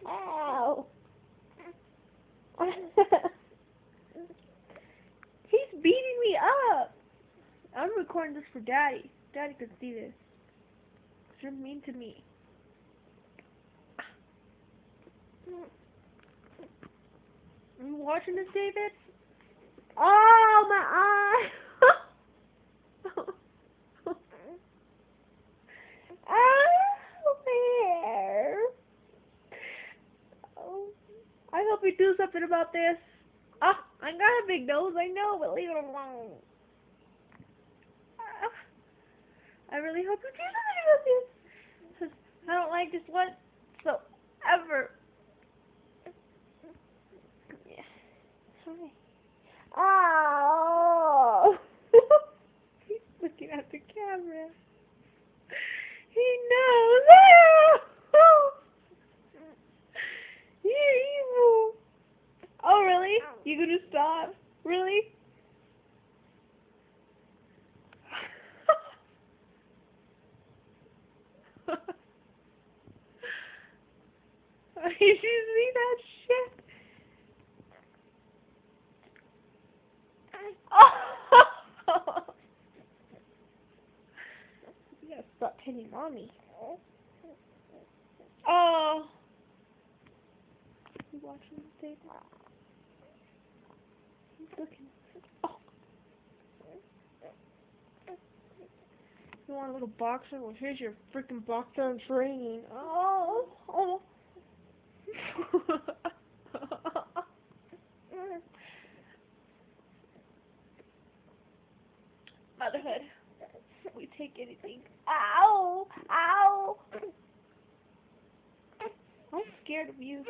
Ow. He's beating me up. I'm recording this for Daddy. Daddy could see this. You're mean to me. Are you watching this, David? Oh, my eye. There. Oh, I hope you do something about this. Ah, I got a big nose, I know, but leave it alone. I really hope you do something about this. 'Cause I don't like this whatsoever. Yeah. Sorry. Oh. He's looking at the camera. He knows. You're evil. Oh, really? You gonna stop? Really? Did you see that shit? Oh! You gotta stop hitting mommy. Oh! You watching this tape? He's looking. Oh! You want a little boxer? Well, here's your freaking boxer in training. Oh! Oh! Motherhood. We take anything. Ow! Ow! I'm scared of you.